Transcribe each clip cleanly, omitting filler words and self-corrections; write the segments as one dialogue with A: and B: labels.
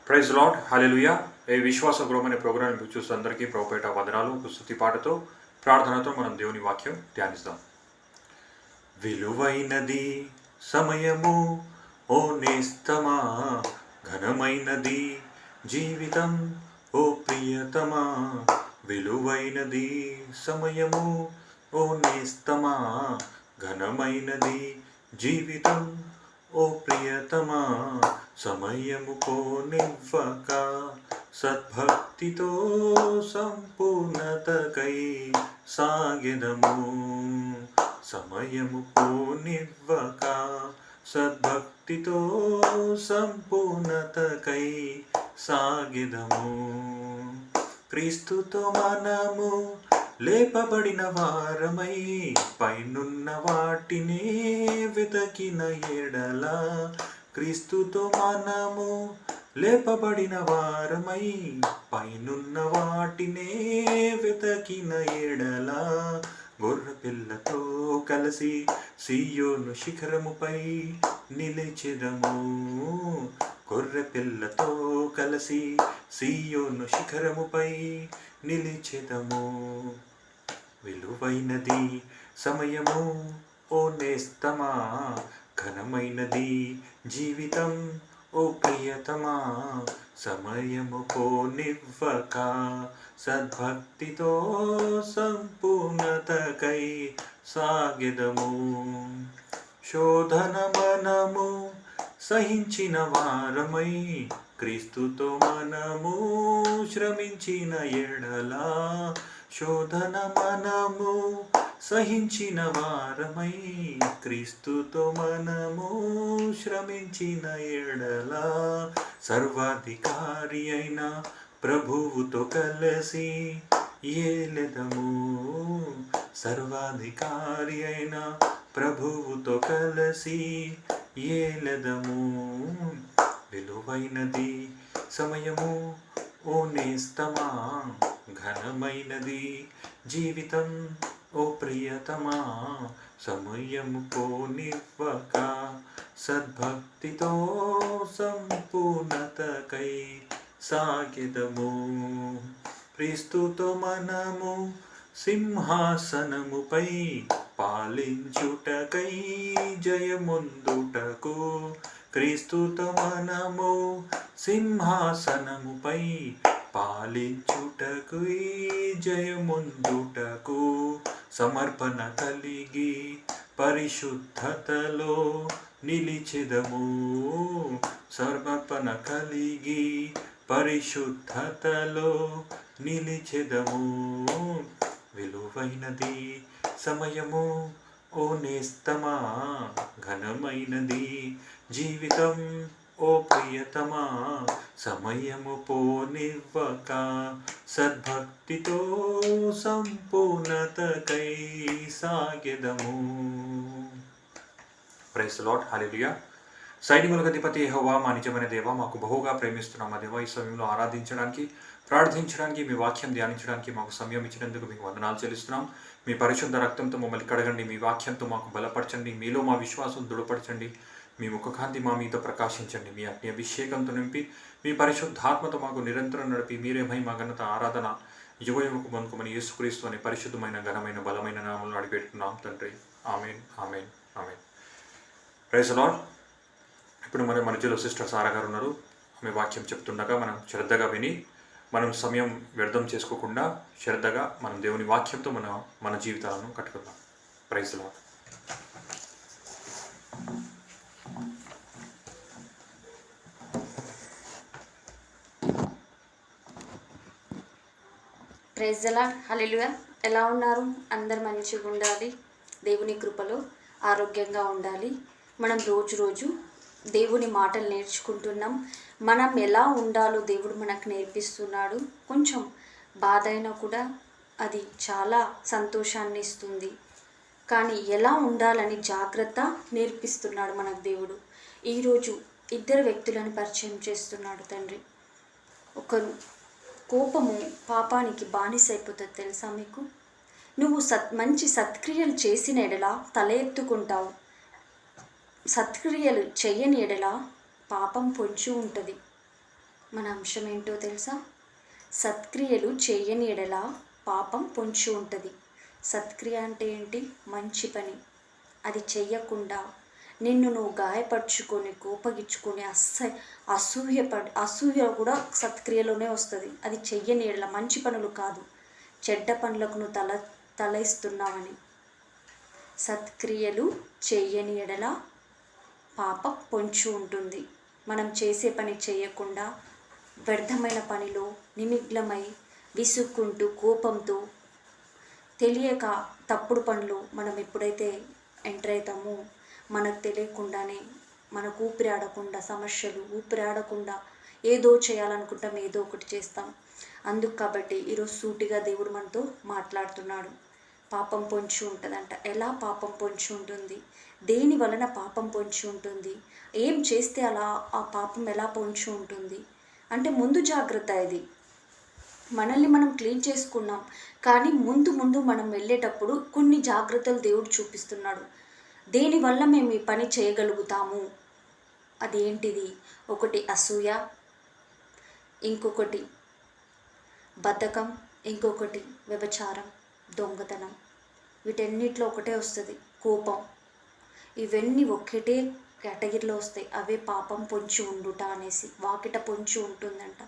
A: Praise lord హల్లెలూయా. ఈ విశ్వాస గృహం అనే ప్రోగ్రాం చూస్తూ అందరికీ ప్రభుపేట వందనాలు. స్తుతి పాటతో ప్రార్థనతో మనం దేవుని వాక్యం ధ్యానిస్తాం. విలువైనది సమయము ఓ నేస్తమా, ఘనమైనది జీవితం ఓ ప్రియతమా. విలువైనది సమయము ఓ నేస్తమా, ఘనమైనది జీవితం ఓ ప్రియతమా. సమయము పోనివ్వక సద్భక్తితో సంపూర్ణతకై సాగెదము. సమయము పోనివ్వక సద్భక్తితో సంపూర్ణతకై సాగెదము. క్రీస్తుతో మనము లేపబడిన వారమై పైనున్న వాటిని వెతకిన ఎడల, క్రీస్తుతో మనము లేపబడిన వారమై పైనున్న వాటినే వెతకిన ఎడల, గొర్రెపిల్లతో కలిసి సీయోను శిఖరముపై నిలిచెదము. గొర్రెపిల్లతో కలిసి సీయోను శిఖరముపై నిలిచెదము. విలువైనది సమయము ఓ నేస్తమా, ఘనమైనది జీవితం ఓ ప్రియతమా. సమయము పోనివ్వక సద్భక్తితో సంపూర్ణతకై సాగెదము. శోధన మనము సహించిన వారమై క్రీస్తుతో మనము శ్రమించిన ఎడల, శోధన మనము సహించిన వారమై క్రీస్తుతో మనము శ్రమించిన ఎడల, సర్వాధికారి అయిన ప్రభువుతో కలిసి ఏలెదము. సర్వాధికారి అయిన ప్రభువుతో కలిసి ఏలెదము. విలువైనది సమయము ఓ నేస్తమా, ఘనమైనది జీవితం ఓ ప్రియతమా. సమయము పోనివ్వక సద్భక్తితో సంపూర్ణతకై సాగెదము. క్రీస్తుతో మనము సింహాసనముపై పాలించుటకై జయముందుటకు, క్రీస్తుతో మనము సింహాసనముపై పాలించుటకు జయముందుటకు, సమర్పణ కలిగి పరిశుద్ధతలో నిలిచెదము. సమర్పణ కలిగి పరిశుద్ధతలో నిలిచెదము. విలువైనది సమయము ఓ నేస్తమా, ఘనమైనది జీవితం ఓ ప్రియతమా. సమయము పోనివ్వక సద్భక్తితో సంపూర్ణతకై సాగెదము. ప్రైజ్ ది లార్డ్ హల్లెలూయా. సైనికులకు అధిపతి యెహోవా, మా నిజమైన దేవ, మాకు బహుగా ప్రేమిస్తున్నాం మా దేవ. ఈ సమయంలో ఆరాధించడానికి, ప్రార్థించడానికి, మీ వాక్యం ధ్యానించడానికి మాకు సమయం ఇచ్చినందుకు మీకు వందనాలు చెల్లిస్తున్నాం. మీ పరిశుద్ధ రక్తంతో మమ్మల్ని కడగండి, మీ వాక్యంతో మాకు బలపరచండి, మీలో మా విశ్వాసం దృఢపరచండి, మీ ముఖకాంతి మా మీద ప్రకాశించండి. మీ అగ్ని అభిషేకంతో నింపి మీ పరిశుద్ధాత్మతో మాకు నిరంతరం నడిపి మీరే మహిమ ఘనత ఆరాధన యుగయుగకు పొందుకోమని యేసుక్రీస్తు అనే పరిశుద్ధమైన ఘనమైన బలమైన నామములో అడిగిపెట్టుకున్నాం తండ్రి. Amen, amen, amen. Praise the Lord. ఇప్పుడు మన మధ్యలో సిస్టర్ సారా గారు ఉన్నారు. ఆమె వాక్యం చెప్తుండగా మనం శ్రద్ధగా విని, మనం సమయం వ్యర్థం చేసుకోకుండా శ్రద్ధగా మనం దేవుని వాక్యంతో మన జీవితాలను కట్టుకుందాం. Praise the Lord.
B: Praise the Lord hallelujah. ఎలా ఉన్నారు? అందరు మంచిగా ఉండాలి, దేవుని కృపలో ఆరోగ్యంగా ఉండాలి. మనం రోజు దేవుని మాటలు నేర్చుకుంటున్నాం. మనం ఎలా ఉండాలో దేవుడు మనకు నేర్పిస్తున్నాడు. కొంచెం బాధ అయినా కూడా అది చాలా సంతోషాన్ని ఇస్తుంది. కానీ ఎలా ఉండాలని జాగ్రత్త నేర్పిస్తున్నాడు మనకు దేవుడు. ఈరోజు ఇద్దరు వ్యక్తులను పరిచయం చేస్తున్నాడు తండ్రి. ఒకరు కోపము పాపానికి బానిస అయిపోతుంది తెలుసా మీకు? నువ్వు మంచి సత్క్రియలు చేసిన ఎడల తల ఎత్తుకుంటావు, సత్క్రియలు చెయ్యని ఎడల పాపం పొంచి ఉంటుంది. మన అంశం ఏంటో తెలుసా? సత్క్రియలు చేయని ఎడల పాపం పొంచి ఉంటుంది. సత్క్రియ అంటే ఏంటి? మంచి పని. అది చెయ్యకుండా నిన్ను నువ్వు గాయపరుచుకొని కోపగించుకొని అసూయ కూడా సత్క్రియలోనే వస్తుంది. అది చెయ్యని ఎడల, మంచి పనులు కాదు, చెడ్డ పనులకు నువ్వు తలయిస్తున్నావని. సత్క్రియలు చెయ్యని ఎడల పాపం పొంచి ఉంటుంది. మనం చేసే పని చేయకుండా వ్యర్థమైన పనిలో నిమగ్నమై విసుక్కుంటూ కోపంతో తెలియక తప్పుడు పనులు మనం ఎప్పుడైతే ఎంటర్ అవుతామో మనకు తెలియకుండానే మనకు ఊపిరాడకుండా సమస్యలు, ఊపిరాడకుండా ఏదో చేయాలనుకుంటాం, ఏదో ఒకటి చేస్తాం. అందుకు కాబట్టి ఈరోజు సూటిగా దేవుడు మనతో మాట్లాడుతున్నాడు. పాపం పొంచి ఉంటుందంట. ఎలా పాపం పొంచి ఉంటుంది? దేని వలన పాపం పొంచి ఉంటుంది? ఏం చేస్తే అలా ఆ పాపం ఎలా పొంచి ఉంటుంది అంటే ముందు జాగ్రత్త ఇది. మనల్ని మనం క్లీన్ చేసుకున్నాం, కానీ ముందు మనం వెళ్ళేటప్పుడు కొన్ని జాగ్రత్తలు దేవుడు చూపిస్తున్నాడు. దేనివల్ల మేము ఈ పని చేయగలుగుతాము. అదేంటిది? ఒకటి అసూయ, ఇంకొకటి బద్ధకం, ఇంకొకటి వ్యభిచారం, దొంగతనం. వీటన్నిటిలో ఒకటే వస్తుంది, కోపం. ఇవన్నీ ఒకటే కేటగిరీలో వస్తాయి. అవే పాపం పొంచి ఉండుట అనేసి, వాకిట పొంచి ఉంటుందంట.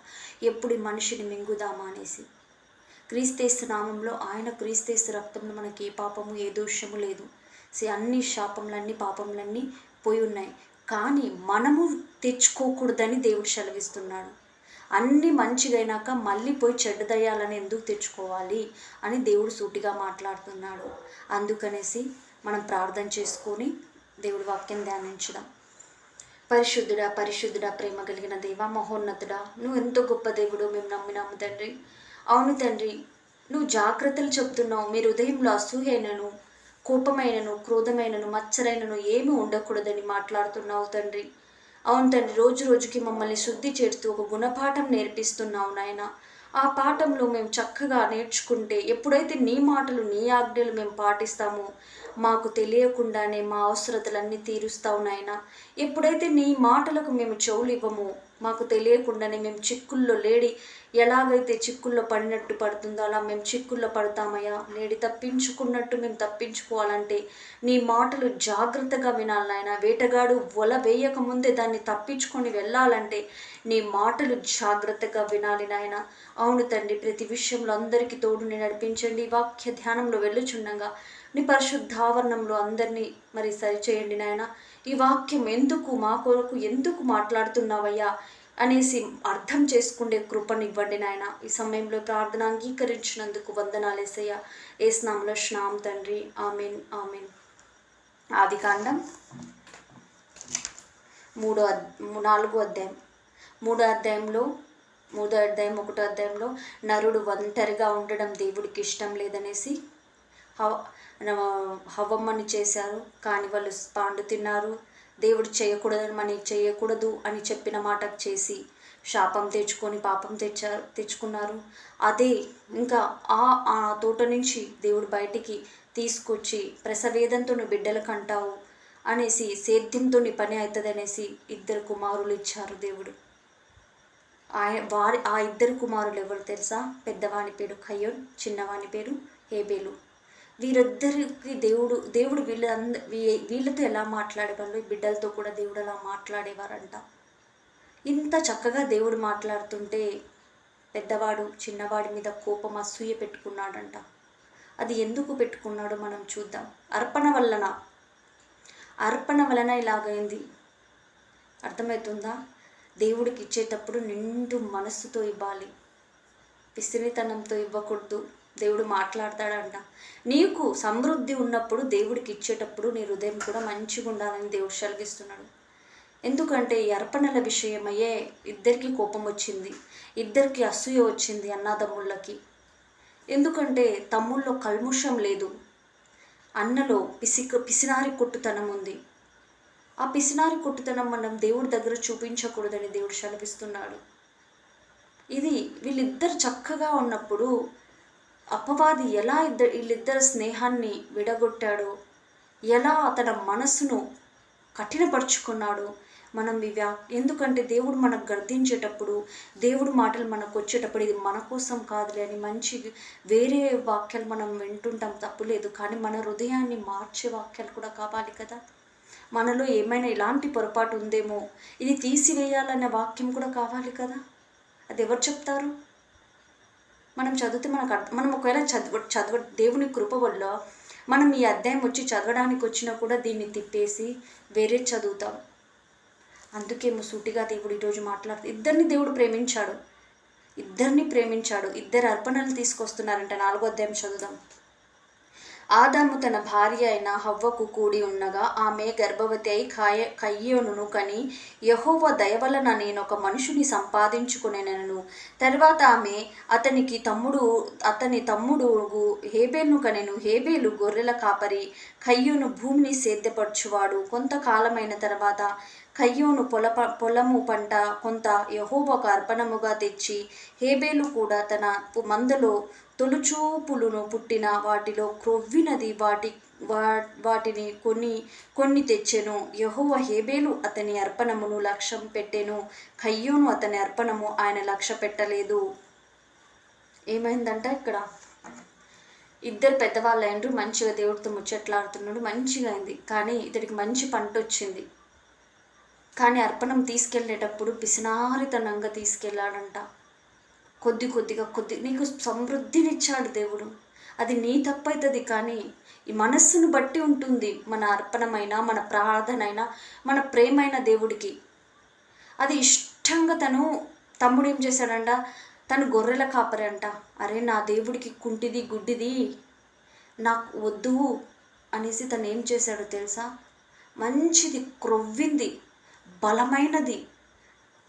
B: ఎప్పుడు ఈ మనిషిని మింగుదామా అనేసి. క్రీస్తేసు నామంలో, ఆయన క్రీస్తేసు రక్తంలో మనకి ఏ పాపము ఏ దోషము లేదు. అన్ని శాపములన్నీ పాపములన్నీ పోయి ఉన్నాయి. కానీ మనము తెచ్చుకోకూడదని దేవుడు సెలవిస్తున్నాడు. అన్నీ మంచిగైనాక మళ్ళీ పోయి చెడ్డదయ్యాలని ఎందుకు తెచ్చుకోవాలి అని దేవుడు సూటిగా మాట్లాడుతున్నాడు. అందుకనేసి మనం ప్రార్థన చేసుకొని దేవుడి వాక్యం ధ్యానించడం. పరిశుద్ధుడా పరిశుద్ధుడా, ప్రేమ కలిగిన దేవ, మహోన్నతుడా, నువ్వు ఎంతో గొప్ప దేవుడు, మేము నమ్మినాము తండ్రి. అవును తండ్రి, నువ్వు జాగ్రత్తలు చెప్తున్నావు. మీరు హృదయంలో అసూయైనను, కోపమైనను, క్రోధమైనను, మచ్చరైనను ఏమీ ఉండకూడదని మాట్లాడుతున్నావు తండ్రి. అవును తండ్రి, రోజు రోజుకి మమ్మల్ని శుద్ధి చేస్తూ ఒక గుణపాఠం నేర్పిస్తున్నావు నాయన. ఆ పాఠంలో మేము చక్కగా నేర్చుకుంటే, ఎప్పుడైతే నీ మాటలు నీ ఆజ్ఞలు మేము పాటిస్తామో మాకు తెలియకుండానే మా అవసరతలన్నీ తీరుస్తావు నాయన. ఎప్పుడైతే నీ మాటలకు మేము చెవులు ఇవ్వమో మాకు తెలియకుండానే మేము చిక్కుల్లో ఎలాగైతే చిక్కుల్లో పడినట్టు పడుతుందో అలా మేము చిక్కుల్లో పడతామయ్యా. తప్పించుకున్నట్టు మేము తప్పించుకోవాలంటే నీ మాటలు జాగ్రత్తగా వినాలి నాయన. వేటగాడు వల వేయక ముందే దాన్ని తప్పించుకొని వెళ్ళాలంటే నీ మాటలు జాగ్రత్తగా వినాలి నాయన. అవును తండ్రి, ప్రతి విషయంలో అందరికీ తోడుని నడిపించండి. వాక్య ధ్యానంలో వెళ్ళుచుండగా నీ పరిశుద్ధావరణంలో అందరినీ మరి సరిచేయండి నాయన. ఈ వాక్యం ఎందుకు మా కొరకు ఎందుకు మాట్లాడుతున్నావయ్యా అనేసి అర్థం చేసుకునే కృపనివ్వండి నాయన. ఈ సమయంలో ప్రార్థన అంగీకరించినందుకు వందనాలేసయ్యా. ఏసునామములో స్నాం తండ్రి, ఆమెన్ ఆమెన్. ఆదికాండం 4వ అధ్యాయం 1వ అధ్యాయంలో నరుడు ఒంటరిగా ఉండడం దేవుడికి ఇష్టం లేదనేసి హవ్వమ్మని చేశారు. కానీ వాళ్ళు పాండు తిన్నారు. దేవుడు చేయకూడదు అని చెప్పిన మాటకు చేసి శాపం తెచ్చుకొని పాపం తెచ్చుకున్నారు. అదే ఇంకా ఆ తోట నుంచి దేవుడు బయటికి తీసుకొచ్చి ప్రసవేదంతో నువ్వు బిడ్డలు కంటావు అనేసి, సేద్యంతో నీ పని అవుతుంది అనేసి 2 కుమారులు ఇచ్చారు దేవుడు. ఆ 2 కుమారులు ఎవరు తెలుసా? పెద్దవాని పేరు కయ్యోన్, చిన్నవాని పేరు హేబేలు. వీరిద్దరికి దేవుడు వీళ్ళతో ఎలా మాట్లాడేవాళ్ళు, బిడ్డలతో కూడా దేవుడు అలా మాట్లాడేవారంట. ఇంత చక్కగా దేవుడు మాట్లాడుతుంటే పెద్దవాడు చిన్నవాడి మీద కోపం, అసూయ పెట్టుకున్నాడంట. అది ఎందుకు పెట్టుకున్నాడో మనం చూద్దాం. అర్పణ వలన ఇలాగైంది. అర్థమవుతుందా? దేవుడికి ఇచ్చేటప్పుడు నిండు మనస్సుతో ఇవ్వాలి, పిసినితనంతో ఇవ్వకూడదు. దేవుడు మాట్లాడతాడంట. నీకు సమృద్ధి ఉన్నప్పుడు దేవుడికి ఇచ్చేటప్పుడు నీ హృదయం కూడా మంచిగా ఉండాలని దేవుడు సెలవిస్తున్నాడు. ఎందుకంటే ఈ అర్పణల విషయమయ్యే 2కి కోపం వచ్చింది, 2కి అసూయ వచ్చింది అన్నదమ్ముళ్ళకి. ఎందుకంటే తమ్ముళ్ళలో కల్ముషం లేదు, అన్నలో పిసినారి కొట్టుతనం ఉంది. ఆ పిసినారి కొట్టుతనం మనం దేవుడి దగ్గర చూపించకూడదని దేవుడు సెలవిస్తున్నాడు. ఇది వీళ్ళిద్దరు చక్కగా ఉన్నప్పుడు అపవాది ఎలా వీళ్ళిద్దరి స్నేహాన్ని విడగొట్టాడో, ఎలా తన మనసును కఠినపరుచుకున్నాడో మనం ఎందుకంటే దేవుడు మనకు గర్దించేటప్పుడు, దేవుడు మాటలు మనకు వచ్చేటప్పుడు ఇది మన కోసం కాదులే అని మంచి వేరే వాక్యాలు మనం వింటుంటాం, తప్పులేదు. కానీ మన హృదయాన్ని మార్చే వాక్యాలు కూడా కావాలి కదా. మనలో ఏమైనా ఇలాంటి పొరపాటు ఉందేమో, ఇది తీసివేయాలన్న వాక్యం కూడా కావాలి కదా. అది ఎవరు చెప్తారు? మనం చదివితే మనం ఒకవేళ దేవుని కృప వల్ల మనం ఈ అధ్యాయం వచ్చి చదవడానికి వచ్చినా కూడా దీన్ని తిప్పేసి వేరే చదువుతాం. అందుకేమో సూటిగా దేవుడు ఈరోజు మాట్లాడుతూ దేవుడు ప్రేమించాడు, ఇద్దరు అర్పణలు తీసుకొస్తున్నారంట. 4వ అధ్యాయం చదువుదాం. ఆదాము తన భార్య అయిన హవ్వకు కూడి ఉండగా ఆమె గర్భవతి అయి కయ్యోనును కని, యెహోవా దయ వలన నేను ఒక మనుషుని సంపాదించుకునేనను. తర్వాత ఆమె అతని తమ్ముడు హేబేలును కనెను. హేబేలు గొర్రెల కాపరి, కయ్యోను భూమిని సేద్యపరచువాడు. కొంతకాలమైన తర్వాత కయ్యోను పొలము పంట కొంత యెహోవాకు అర్పణముగా తెచ్చి, హేబేలు కూడా తన మందలో తొలుచూపులను పుట్టిన వాటిలో క్రొవ్వినది వాటిని కొన్ని తెచ్చెను. యెహోవా హేబేలు అతని అర్పణమును లక్ష్యం పెట్టెను, కయ్యోను అతని అర్పణము ఆయన లక్ష్య పెట్టలేదు. ఏమైందంట ఇక్కడ? ఇద్దరు పెద్దవాళ్ళు అయినరు, మంచిగా దేవుడితో ముచ్చట్లాడుతున్నాడు, మంచిగా అయింది. కానీ ఇతడికి మంచి పంట వచ్చింది. కానీ అర్పణం తీసుకెళ్ళేటప్పుడు పిసినారితనంగా తీసుకెళ్ళాడంట. కొద్దిగా నీకు సమృద్ధినిచ్చాడు దేవుడు, అది నీ తప్పవుతుంది. కానీ ఈ మనస్సును బట్టి ఉంటుంది మన అర్పణమైనా, మన ప్రార్థనైనా, మన ప్రేమైన దేవుడికి. అది ఇష్టంగా తమ్ముడు ఏం చేశాడంట, తను గొర్రెల కాపరి అంట. అరే నా దేవుడికి కుంటిది గుడ్డిది నాకు వద్దు అనేసి తను ఏం చేశాడో తెలుసా? మంచిది, క్రొవ్వింది, బలమైనది,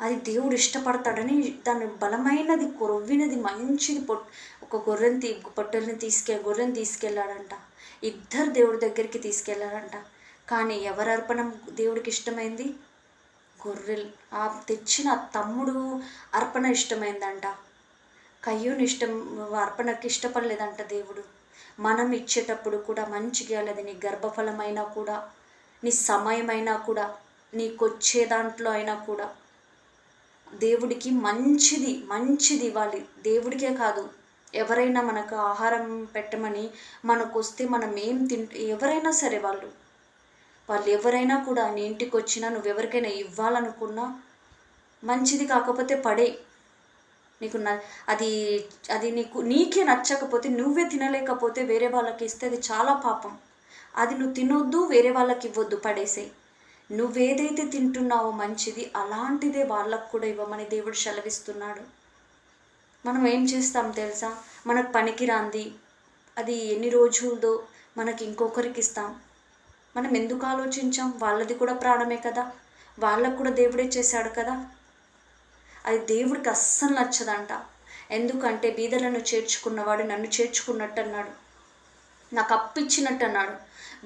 B: అది దేవుడు ఇష్టపడతాడని దాన్ని బలమైనది, కొరవ్వినది, మంచిది ఒక గొర్రెని గొర్రెని తీసుకెళ్ళాడంట. ఇద్దరు దేవుడి దగ్గరికి తీసుకెళ్ళాడంట. కానీ ఎవరి అర్పణం దేవుడికి ఇష్టమైంది? గొర్రెలు. ఆ తెచ్చిన తమ్ముడు అర్పణ ఇష్టమైందంట. కయ్యూని అర్పణకి ఇష్టపడలేదంట దేవుడు. మనం ఇచ్చేటప్పుడు కూడా మంచిగా, అది నీ గర్భఫలమైనా కూడా, నీ సమయమైనా కూడా, నీకొచ్చే దాంట్లో అయినా కూడా దేవుడికి మంచిది ఇవ్వాలి. దేవుడికే కాదు, ఎవరైనా మనకు ఆహారం పెట్టమని మనకు వస్తే మనం ఎవరైనా సరే వాళ్ళు ఎవరైనా కూడా నీ ఇంటికి వచ్చినా, నువ్వెవరికైనా ఇవ్వాలనుకున్నా మంచిది కాకపోతే పడే. నీకు అది నీకే నచ్చకపోతే, నువ్వే తినలేకపోతే వేరే వాళ్ళకి ఇస్తే అది చాలా పాపం. అది నువ్వు తినొద్దు, వేరే వాళ్ళకి ఇవ్వద్దు, పడేసే. నువ్వేదైతే తింటున్నావో మంచిది, అలాంటిదే వాళ్ళకు కూడా ఇవ్వమని దేవుడు సెలవిస్తున్నాడు. మనం ఏం చేస్తాం తెలుసా? మనకు పనికిరాంది అది ఎన్ని రోజులదో మనకి ఇంకొకరికి ఇస్తాం. మనం ఎందుకు ఆలోచించాం? వాళ్ళది కూడా ప్రాణమే కదా, వాళ్ళకు కూడా దేవుడే చేశాడు కదా. అది దేవుడికి అస్సలు నచ్చదంట. ఎందుకంటే బీదలను చేర్చుకున్నవాడు నన్ను చేర్చుకున్నట్టు అన్నాడు, నాకు అప్పిచ్చినట్టు అన్నాడు.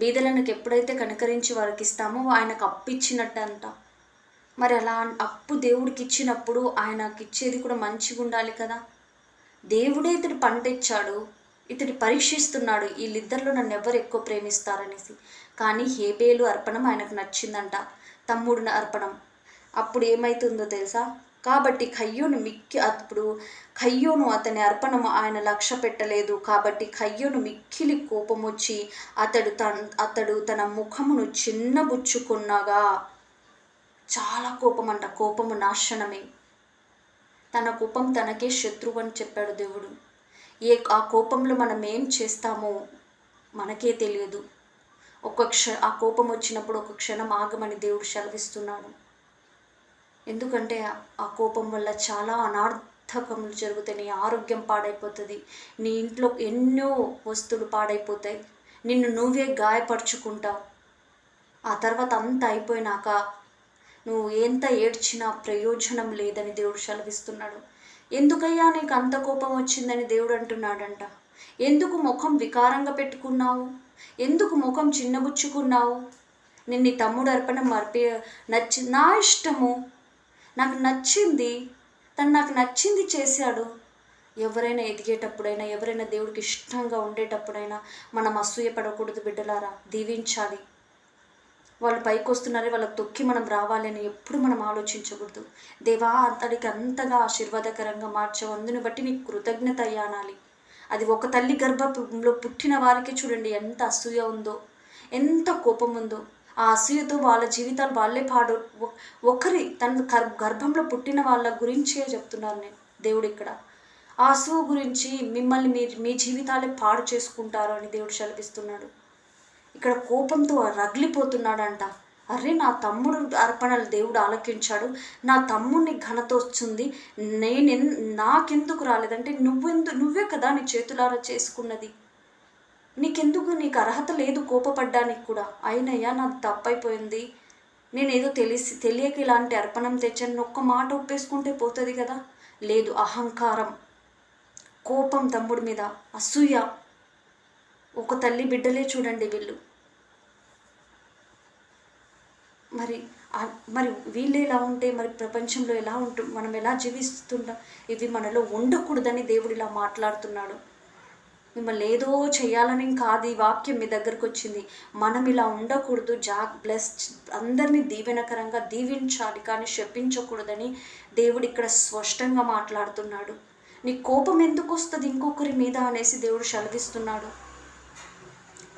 B: బీదలకు ఎప్పుడైతే కనికరించి వారికి ఇస్తామో ఆయనకు అప్పిచ్చినట్టు అంట. మరి అలా అప్పు దేవుడికి ఇచ్చినప్పుడు ఆయనకి ఇచ్చేది కూడా మంచిగా ఉండాలి కదా. దేవుడే ఇతడు పంట ఇచ్చాడు, ఇతడు పరీక్షిస్తున్నాడు, వీళ్ళిద్దరిలో నన్ను ఎవరు ఎక్కువ ప్రేమిస్తారనేసి. కానీ హేబేలు అర్పణం ఆయనకు నచ్చిందంట, తమ్ముడు అర్పణం. అప్పుడు ఏమవుతుందో తెలుసా? కాబట్టి కయ్యోను అతని అర్పణము ఆయన లక్ష్య పెట్టలేదు. కాబట్టి కయ్యోను మిక్కిలి కోపం వచ్చి అతడు తన ముఖమును చిన్నబుచ్చుకున్నగా. చాలా కోపం అంట, కోపము నాశనమే. తన కోపం తనకే శత్రువు అని చెప్పాడు దేవుడు. ఆ కోపంలో మనం ఏం చేస్తామో మనకే తెలియదు. ఆ కోపం వచ్చినప్పుడు ఒక క్షణం ఆగమని దేవుడు సెలవిస్తున్నాడు. ఎందుకంటే ఆ కోపం వల్ల చాలా అనార్థకములు జరుగుతాయి. నీ ఆరోగ్యం పాడైపోతుంది, నీ ఇంట్లో ఎన్నో వస్తువులు పాడైపోతాయి, నిన్ను నువ్వే గాయపరుచుకుంటావు. ఆ తర్వాత అంతా అయిపోయినాక నువ్వు ఎంత ఏడ్చినా ప్రయోజనం లేదని దేవుడు సెలవిస్తున్నాడు. ఎందుకయ్యా నీకు అంత కోపం వచ్చిందని దేవుడు అంటున్నాడంట. ఎందుకు ముఖం వికారంగా పెట్టుకున్నావు? ఎందుకు ముఖం చిన్నబుచ్చుకున్నావు? నేను నీ తమ్ముడు అర్పణం నా ఇష్టము, నాకు నచ్చింది, నాకు నచ్చింది చేశాడు. ఎవరైనా ఎదిగేటప్పుడైనా, ఎవరైనా దేవుడికి ఇష్టంగా ఉండేటప్పుడైనా మనం అసూయపడకూడదు బిడ్డలారా. దీవించాలి. వాళ్ళు పైకి వస్తున్నారే, వాళ్ళకి తొక్కి మనం రావాలి అని ఎప్పుడు మనం ఆలోచించకూడదు. దేవా, అతడికి అంతగా ఆశీర్వాదకరంగా మార్చావు, అందుని బట్టి నీకు కృతజ్ఞత అయ్యా అనాలి. అది ఒక తల్లి గర్భంలో పుట్టిన వారికి చూడండి ఎంత అసూయ ఉందో, ఎంత కోపం ఉందో. ఆ అసూయతో వాళ్ళ జీవితాలు వాళ్ళే ఒకరి తన గర్భంలో పుట్టిన వాళ్ళ గురించే చెప్తున్నాను నేను. దేవుడు ఇక్కడ ఆ అసూయ గురించి మిమ్మల్ని మీ జీవితాలే పాడు చేసుకుంటారు అని దేవుడు సెలవిస్తున్నాడు. ఇక్కడ కోపంతో రగిలిపోతున్నాడంట. అరే, నా తమ్ముడు అర్పణలు దేవుడు ఆలకించాడు, నా తమ్ముడిని ఘనత వస్తుంది, నాకెందుకు రాలేదంటే నువ్వే కదా నీ చేతులారా చేసుకున్నది, నీకు అర్హత లేదు కోపపడ్డానికి కూడా. అయినయ్యా, నాది తప్పైపోయింది, నేనేదో తెలియక ఇలాంటి అర్పణం తెచ్చాను, ఒక్క మాట ఒప్పేసుకుంటే పోతుంది కదా. లేదు, అహంకారం, కోపం తమ్ముడి మీద, అసూయ. ఒక తల్లి బిడ్డలే చూడండి వీళ్ళు. మరి వీళ్ళు ఎలా ఉంటే మరి ప్రపంచంలో ఎలా మనం ఎలా జీవిస్తుంటాం? ఇవి మనలో ఉండకూడదని దేవుడు ఇలా మాట్లాడుతున్నాడు. మిమ్మల్ని ఏదో చేయాలని కాదు ఈ వాక్యం మీ దగ్గరకు వచ్చింది. మనం ఇలా ఉండకూడదు, అందరినీ దీవెనకరంగా దీవించాలి కానీ శపించకూడదని దేవుడు ఇక్కడ స్పష్టంగా మాట్లాడుతున్నాడు. నీ కోపం ఎందుకు వస్తుంది ఇంకొకరి మీద అనేసి దేవుడు సెలవిస్తున్నాడు.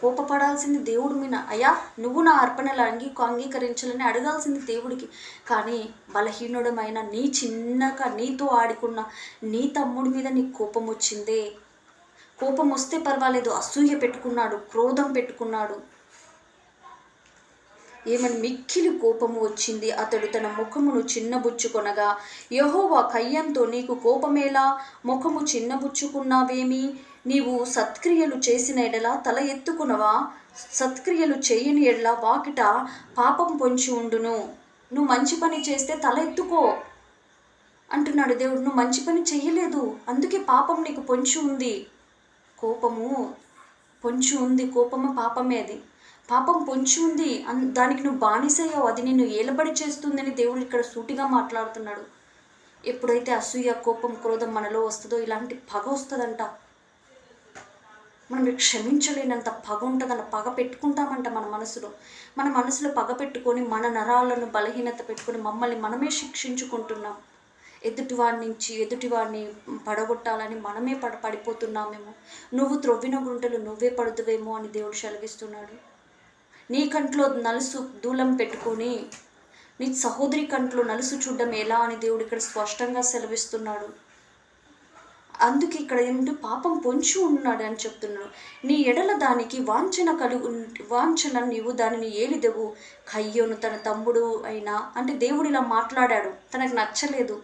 B: కోపపడాల్సింది దేవుడి మీద. అయ్యా, నువ్వు నా అర్పణలు అంగీకరించాలని అడగాల్సింది దేవుడికి. కానీ బలహీనుడమైన చిన్నగా నీతో ఆడుకున్న నీ తమ్ముడి మీద నీకు కోపం వచ్చిందే. కోపం వస్తే పర్వాలేదు, అసూయ పెట్టుకున్నాడు, క్రోధం పెట్టుకున్నాడు, ఏమని మిక్కిలి కోపము వచ్చింది. అతడు తన ముఖమును చిన్నబుచ్చుకొనగా, యెహోవా కయ్యంతో, నీకు కోపమేలా, ముఖము చిన్నబుచ్చుకున్నావేమి? నీవు సత్క్రియలు చేసిన ఎడల తల ఎత్తుకునవా? సత్క్రియలు చేయని ఎడల వాకిట పాపం పొంచి ఉండును. నువ్వు మంచి పని చేస్తే తల ఎత్తుకో అంటున్నాడు దేవుడు. నువ్వు మంచి పని చేయలేదు, అందుకే పాపం నీకు పొంచి ఉంది. కోపము పొంచి ఉంది, కోపము పాపమే. అది పాపం పొంచి ఉంది, దానికి నువ్వు బానిసయ్యావు, అది నిన్ను ఏలబడి చేస్తుందని దేవుడు ఇక్కడ సూటిగా మాట్లాడుతున్నాడు. ఎప్పుడైతే అసూయ, కోపం, క్రోధం మనలో వస్తుందో ఇలాంటి పగ వస్తుందంట. మనం క్షమించలేనంత పగ ఉంటుందన్న. పగ పెట్టుకుంటామంట మన మనసులో పగ పెట్టుకొని మన నరాలను బలహీనత పెట్టుకొని మమ్మల్ని మనమే శిక్షించుకుంటున్నాం. ఎదుటివాడిని పడగొట్టాలని మనమే పడిపోతున్నామేమో. నువ్వు త్రొవ్విన గుంటలు నువ్వే పడుతువేమో అని దేవుడు సెలవిస్తున్నాడు. నీ కంట్లో నలుసు దూలం పెట్టుకొని నీ సహోదరి కంట్లో నలుసు చూడడం ఎలా అని దేవుడు ఇక్కడ స్పష్టంగా సెలవిస్తున్నాడు. అందుకే ఇక్కడ ఏంటంటే పాపం పొంచి ఉన్నాడు అని చెప్తున్నాడు. నీ ఎడల దానికి వాంఛన నీవు దానిని ఏలిదెవు. కయ్యోను తన తమ్ముడు అయినా అంటే దేవుడు ఇలా మాట్లాడాడు, తనకు నచ్చలేదు.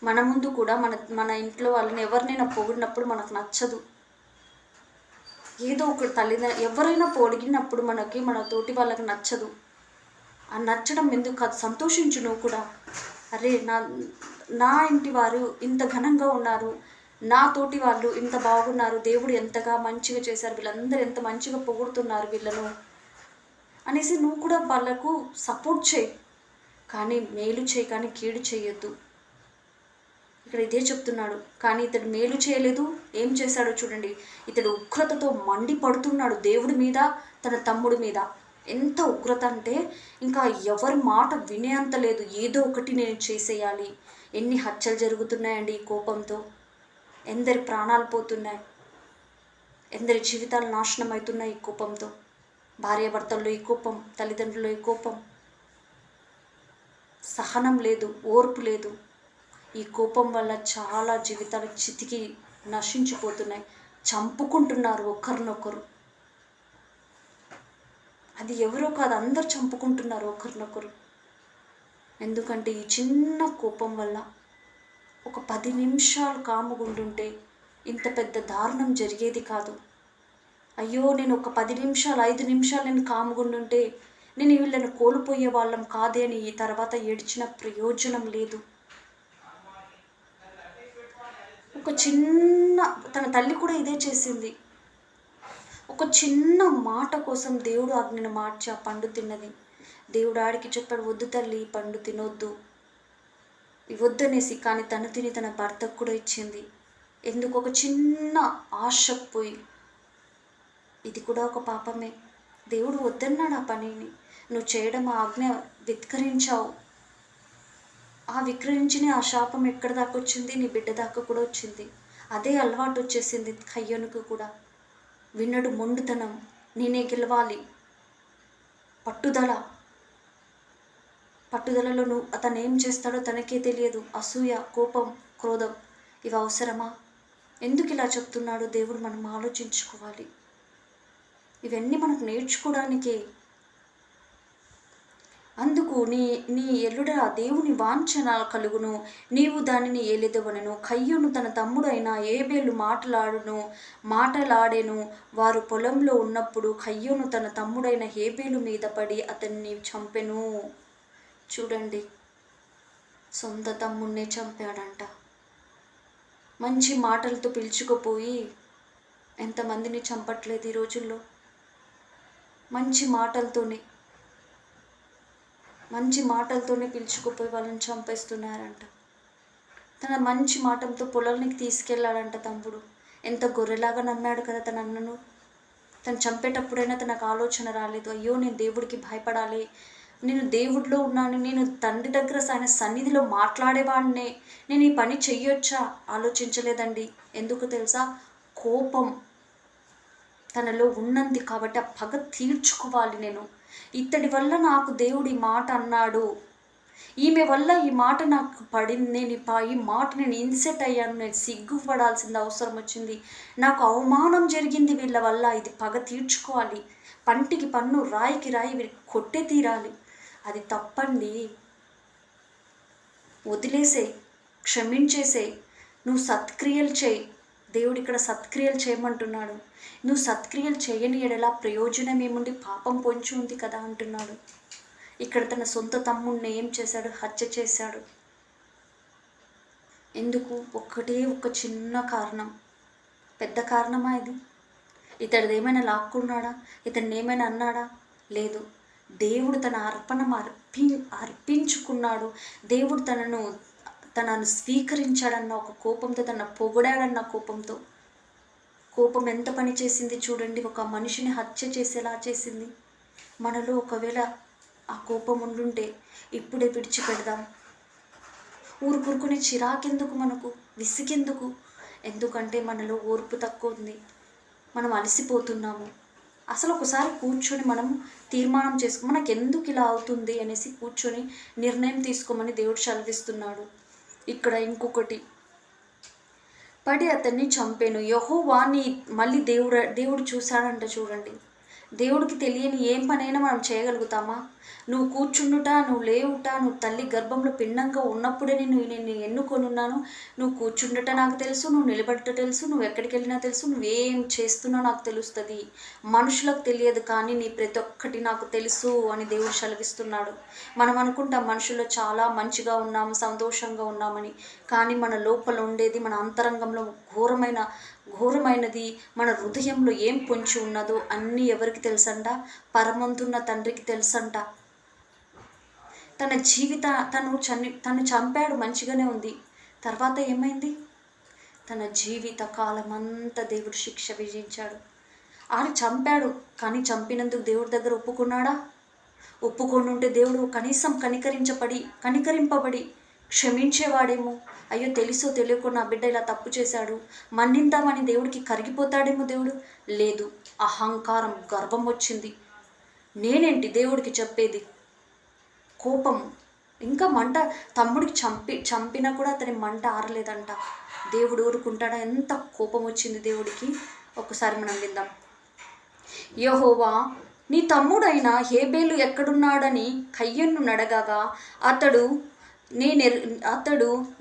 B: మన ముందు కూడా మన ఇంట్లో వాళ్ళని ఎవరినైనా పొగిడినప్పుడు మనకు నచ్చదు. ఏదో ఒక తల్లిదండ్రులు ఎవరైనా పొడిగినప్పుడు మన తోటి వాళ్ళకి నచ్చదు. ఆ నచ్చడం ఎందుకు కాదు, సంతోషించు నువ్వు కూడా. అరే, నా ఇంటి వారు ఇంత ఘనంగా ఉన్నారు, నా తోటి వాళ్ళు ఇంత బాగున్నారు, దేవుడు ఎంతగా మంచిగా చేశారు, వీళ్ళందరూ ఎంత మంచిగా పొగుడుతున్నారు వీళ్ళను అనేసి నువ్వు కూడా వాళ్ళకు సపోర్ట్ చేయి. కానీ మేలు చేయి, కానీ కీడు చేయొద్దు. ఇక్కడ ఇదే చెప్తున్నాడు. కానీ ఇతడు మేలు చేయలేదు. ఏం చేశాడో చూడండి. ఇతడు ఉగ్రతతో మండిపడుతున్నాడు దేవుడి మీద, తన తమ్ముడి మీద. ఎంత ఉగ్రత అంటే ఇంకా ఎవరి మాట వినేంత లేదు. ఏదో ఒకటి నేను చేసేయాలి. ఎన్ని హత్యలు జరుగుతున్నాయండి ఈ కోపంతో. ఎందరి ప్రాణాలు పోతున్నాయి, ఎందరి జీవితాలు నాశనం అవుతున్నాయి ఈ కోపంతో. భార్యాభర్తల్లో ఈ కోపం, తల్లిదండ్రుల్లో ఈ కోపం, సహనం లేదు, ఓర్పు లేదు. ఈ కోపం వల్ల చాలా జీవితాలు చితికి నశించిపోతున్నాయి. చంపుకుంటున్నారు ఒకరినొకరు. అది ఎవరో కాదు, అందరు చంపుకుంటున్నారు ఒకరినొకరు. ఎందుకంటే ఈ చిన్న కోపం వల్ల ఒక 10 నిమిషాలు కాముగుండుంటే ఇంత పెద్ద దారుణం జరిగేది కాదు. అయ్యో, నేను ఒక 10 నిమిషాలు 5 నిమిషాలు నేను కాముగుండుంటే నేను వీళ్ళని కోల్పోయే వాళ్ళం కాదే అని ఈ తర్వాత ఏడ్చిన ప్రయోజనం లేదు. ఒక చిన్న తన తల్లి కూడా ఇదే చేసింది. ఒక చిన్న మాట కోసం దేవుడు ఆజ్ఞను మార్చి ఆ పండు తిన్నది. దేవుడు ఆడికి చెప్పాడు, వద్దు తల్లి, పండు తినొద్దు, ఇవద్దనేసి. కానీ తను తిని తన భర్తకు కూడా ఇచ్చింది. ఎందుకు? ఒక చిన్న ఆశకు పోయి. ఇది కూడా ఒక పాపమే. దేవుడు వద్దన్నాడు ఆ పనిని. నువ్వు చేయడం ఆ ఆజ్ఞ ధిక్కరించావు. ఆ విక్రయించిన ఆ శాపం ఎక్కడి దాకా వచ్చింది? నీ బిడ్డ దాకా కూడా వచ్చింది. అదే అలవాటు వచ్చేసింది కయ్యోనుకు కూడా. విన్నడు మొండుతనం, నేనే గెలవాలి, పట్టుదల. పట్టుదలలో నువ్వు అతను ఏం చేస్తాడో తనకే తెలియదు. అసూయ, కోపం, క్రోధం ఇవి అవసరమా? ఎందుకు ఇలా చెప్తున్నాడు దేవుడు? మనం ఆలోచించుకోవాలి. ఇవన్నీ మనకు నేర్చుకోవడానికే. అందుకు నీ నీ ఎల్లుడ దేవుని వాంఛన కలుగును, నీవు దానిని ఏలెదవనెను. కయ్యూను తన తమ్ముడైన ఏబేలు మాటలాడెను. వారు పొలంలో ఉన్నప్పుడు కయ్యూను తన తమ్ముడైన హేబేలు మీద పడి అతన్ని చంపెను. చూడండి, సొంత తమ్ముడినే చంపాడంట. మంచి మాటలతో పిలుచుకుపోయి ఎంతమందిని చంపట్లేదు ఈ రోజుల్లో? మంచి మాటలతోనే పిలుచుకుపోయి వాళ్ళని చంపేస్తున్నారంట. తన మంచి మాటలతో పొలానికి తీసుకెళ్ళాడంట తమ్ముడు. ఎంత గొర్రెలాగా నమ్మాడు కదా తన అన్నను. తను చంపేటప్పుడైనా తనకు ఆలోచన రాలేదు, అయ్యో నేను దేవుడికి భయపడాలి, నేను దేవుడిలో ఉన్నాను, నేను తండ్రి దగ్గర ఆయన సన్నిధిలో మాట్లాడేవాడినే, నేను ఈ పని చెయ్యొచ్చా? ఆలోచించలేదండి. ఎందుకు తెలుసా? కోపం తనలో ఉన్నది కాబట్టి ఆ పగ తీర్చుకోవాలి నేను. ఇతడి వల్ల నాకు దేవుడి మాట అన్నాడు, ఈమె వల్ల ఈ మాట నాకు పడింది, నేను ఈ మాట నేను ఇన్సెట్ అయ్యాను, నేను సిగ్గుపడాల్సింది అవసరం వచ్చింది, నాకు అవమానం జరిగింది వీళ్ళ వల్ల, ఇది పగ తీర్చుకోవాలి, పంటికి పన్ను రాయికి రాయి వీరికి కొట్టే తీరాలి. అది తప్పండి. వదిలేసేయి, క్షమించేసేయి, నువ్వు సత్క్రియలు చేయి. దేవుడు ఇక్కడ సత్క్రియలు చేయమంటున్నాడు. నువ్వు సత్క్రియలు చేయని ఎడలా ప్రయోజనం ఏముంది? పాపం పొంచి ఉంది కదా అంటున్నాడు. ఇక్కడ తన సొంత తమ్ముడిని ఏం చేశాడు? హత్య చేశాడు. ఎందుకు? ఒక చిన్న కారణం. పెద్ద కారణమా ఇది? ఇతడిది ఏమైనా లాక్కున్నాడా? ఇతన్ని ఏమైనా అన్నాడా? లేదు. దేవుడు తన అర్పించుకున్నాడు. దేవుడు తనను స్వీకరించాడన్న ఒక కోపంతో, తన పొగడాడన్న కోపంతో. కోపం ఎంత పని చేసింది చూడండి. ఒక మనిషిని హత్య చేసేలా చేసింది. మనలో ఒకవేళ ఆ కోపం ఉండుంటే ఇప్పుడే విడిచిపెడదాం. ఊరుకునే చిరాకెందుకు మనకు? విసిగెందుకు? ఎందుకంటే మనలో ఓర్పు తక్కువ ఉంది. మనం అలసిపోతున్నాము. అసలు ఒకసారి కూర్చొని మనం తీర్మానం మనకు ఎందుకు ఇలా అవుతుంది అనేసి కూర్చొని నిర్ణయం తీసుకోమని దేవుడు సెలవిస్తున్నాడు. ఇక్కడ ఇంకొకటి, పడి అతన్ని చంపాను. యెహోవా మళ్ళీ దేవుడు చూశాడంట. చూడండి, దేవుడికి తెలియని ఏం పనైనా మనం చేయగలుగుతామా? నువ్వు కూర్చుండుట, నువ్వు లేవుట, నువ్వు తల్లి గర్భంలో పిండంగా ఉన్నప్పుడే నేను ఎన్నుకొనున్నాను. నువ్వు కూర్చుండుట నాకు తెలుసు, నువ్వు నిలబడుట తెలుసు, నువ్వు ఎక్కడికి వెళ్ళినా తెలుసు, నువ్వేం చేస్తున్నావు నాకు తెలుస్తుంది. మనుషులకు తెలియదు, కానీ నీ ప్రతి ఒక్కటి నాకు తెలుసు అని దేవుడు సెలవిస్తున్నాడు. మనం అనుకుంటాం మనుషుల్లో చాలా మంచిగా ఉన్నాము, సంతోషంగా ఉన్నామని. కానీ మన లోపల ఉండేది, మన అంతరంగంలో ఘోరమైనది, మన హృదయంలో ఏం పొంచి ఉన్నదో అన్నీ ఎవరికి తెలుసంట? పరమంతున్న తండ్రికి తెలుసంట. తను చంపాడు, మంచిగానే ఉంది. తర్వాత ఏమైంది? తన జీవిత కాలం అంతా దేవుడు శిక్ష విధించాడు. ఆయన చంపాడు, కానీ చంపినందుకు దేవుడి దగ్గర ఒప్పుకున్నాడా? ఒప్పుకొని ఉంటే దేవుడు కనీసం కనికరింపబడి క్షమించేవాడేమో. అయ్యో తెలుసో తెలియకో నా బిడ్డ ఇలా తప్పు చేశాడు, మన్నిద్దామని దేవుడికి కరిగిపోతాడేమో దేవుడు. లేదు, అహంకారం, గర్వం వచ్చింది. నేనేంటి దేవుడికి చెప్పేది? కోపం, ఇంకా మంట. తమ్ముడికి చంపినా కూడా అతని మంట ఆరలేదంట. దేవుడు ఊరుకుంటాడా? ఎంత కోపం వచ్చింది దేవుడికి. ఒకసారి మనం విందాం. యెహోవా, నీ తమ్ముడైన హేబేలు ఎక్కడున్నాడని కయ్యను నడగగా అతడు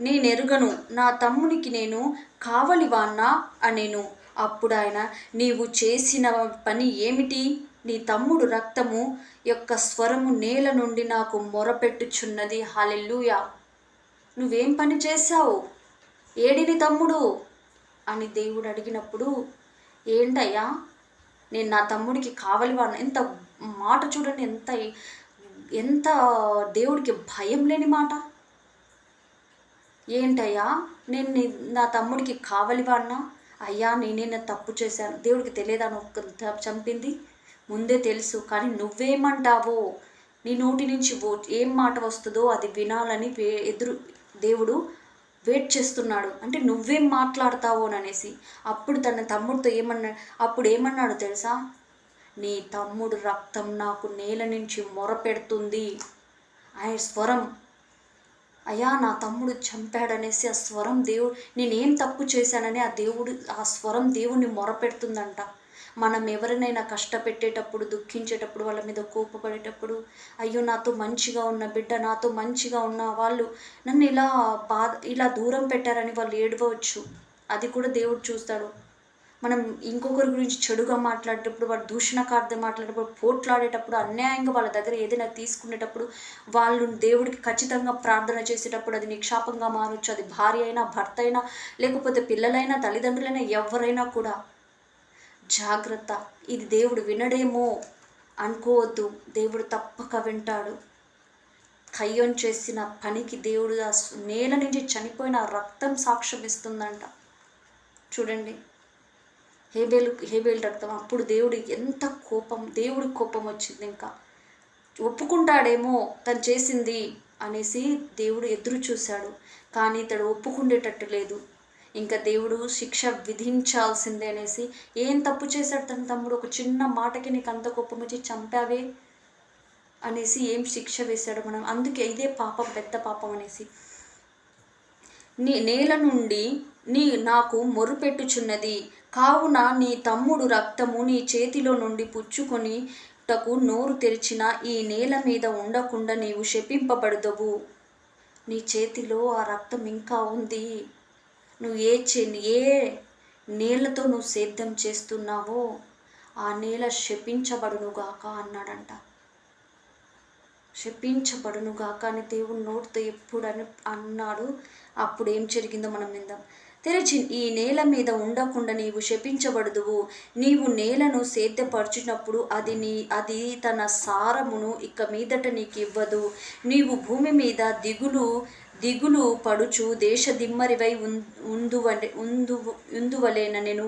B: నేనెరుగను, నా తమ్మునికి నేను కావలివాన్నా అనెను. అప్పుడు ఆయన, నీవు చేసిన పని ఏమిటి? నీ తమ్ముడు రక్తము యొక్క స్వరము నేల నుండి నాకు మొరపెట్టుచున్నది. హల్లెలూయా. నువ్వేం పని చేశావు? ఏడిని తమ్ముడు అని దేవుడు అడిగినప్పుడు, ఏంటయ్యా నేను నా తమ్ముడికి కావలివాను. ఎంత మాట చూడండి, ఎంత దేవుడికి భయం లేని మాట. ఏంటయ్యా నేను నా తమ్ముడికి కావలివాన్నా? అయ్యా నేనే తప్పు చేశాను. దేవుడికి తెలియదా నువ్వు చంపింది? ముందే తెలుసు, కానీ నువ్వేమంటావో నీ నోటి నుంచి ఏం మాట వస్తుందో అది వినాలని దేవుడు వెయిట్ చేస్తున్నాడు. అంటే నువ్వేం మాట్లాడతావోననేసి. అప్పుడు తన తమ్ముడితో ఏమన్నాడు తెలుసా? నీ తమ్ముడు రక్తం నాకు నేల నుంచి మొరపెడుతుంది. ఆయన స్వరం, అయ్యా నా తమ్ముడు చంపాడనేసి ఆ స్వరం నేనేం తప్పు చేశానని ఆ స్వరం దేవుణ్ణి మొరపెడుతుందంట. మనం ఎవరినైనా కష్టపెట్టేటప్పుడు, దుఃఖించేటప్పుడు, వాళ్ళ మీద కోపపడేటప్పుడు, అయ్యో నాతో మంచిగా ఉన్న బిడ్డ, నాతో మంచిగా ఉన్న వాళ్ళు నన్ను ఇలా దూరం పెట్టారని వాళ్ళు ఏడవచ్చు. అది కూడా దేవుడు చూస్తాడు. మనం ఇంకొకరి గురించి చెడుగా మాట్లాడేటప్పుడు, వాడు దూషణకార్థం మాట్లాడేటప్పుడు, పోట్లాడేటప్పుడు, అన్యాయంగా వాళ్ళ దగ్గర ఏదైనా తీసుకునేటప్పుడు, వాళ్ళు దేవుడికి ఖచ్చితంగా ప్రార్థన చేసేటప్పుడు అది నిక్షాపంగా మారచ్చు. అది భార్య అయినా, భర్త అయినా, లేకపోతే పిల్లలైనా, తల్లిదండ్రులైనా, ఎవరైనా కూడా జాగ్రత్త. ఇది దేవుడు వినడేమో అనుకోవద్దు. దేవుడు తప్పక వింటాడు. కయ్యం చేసిన పనికి దేవుడు నేల నుంచి చనిపోయిన రక్తం సాక్ష్యం ఇస్తుందంట. చూడండి, హేబేలు రక్తం. అప్పుడు ఎంత దేవుడి కోపం వచ్చింది. ఇంకా ఒప్పుకుంటాడేమో తను చేసింది అనేసి దేవుడు ఎదురు చూశాడు. కానీ ఇతడు ఒప్పుకుండేటట్టు లేదు. ఇంకా దేవుడు శిక్ష విధించాల్సిందే అనేసి, ఏం తప్పు చేశాడు తన తమ్ముడు? ఒక చిన్న మాటకి నీకు అంత కోపం వచ్చి చంపావే అనేసి ఏం శిక్ష వేశాడు? అందుకే ఇదే పాపం, పెద్ద పాపం అనేసి. నేల నుండి నాకు మొరుపెట్టుచున్నది, కావున నీ తమ్ముడు రక్తము నీ చేతిలో నుండి పుచ్చుకొనిటకు నోరు తెరిచిన ఈ నేల మీద ఉండకుండా నీవు శపింపబడదవు. నీ చేతిలో ఆ రక్తం ఇంకా ఉంది. నువ్వు ఏ నేలతో నువ్వు సేద్యం చేస్తున్నావో ఆ నేల శపించబడునుగాక అన్నాడంట. శపించబడునుగాక అని దేవుడు నోటితో ఎప్పుడు అన్నాడు. అప్పుడు ఏం జరిగిందో మనం విందాం. తెరిచి ఈ నేల మీద ఉండకుండా నీవు శపించబడదువు. నీవు నేలను సేద్యపరచినప్పుడు అది తన సారమును ఇక మీదట నీకు ఇవ్వదు. నీవు భూమి మీద దిగులు పడుచు దేశదిమ్మరివై ఉందువలేన నేను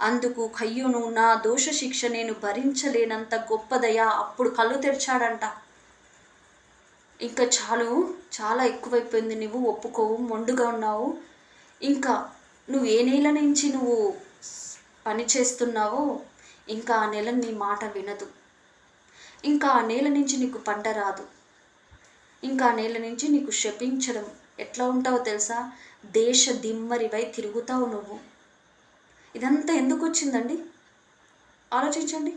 B: అందుకు కయ్యును, నా దోష శిక్ష నేను భరించలేనంత గొప్పదయా. అప్పుడు కళ్ళు తెరిచాడంట. ఇంకా చాలా ఎక్కువైపోయింది, నువ్వు ఒప్పుకోవు, మొండుగా ఉన్నావు, ఇంకా నువ్వు ఏ నెల నుంచి నువ్వు పని చేస్తున్నావో ఇంకా ఆ నెల నీ మాట వినదు. ఇంకా ఆ నేల నుంచి నీకు పంట రాదు. ఇంకా ఆ నేల నుంచి నీకు శపించడం. ఎట్లా ఉంటావో తెలుసా? దేశ దిమ్మరివై తిరుగుతావు నువ్వు. ఇదంతా ఎందుకు వచ్చిందండి? ఆలోచించండి.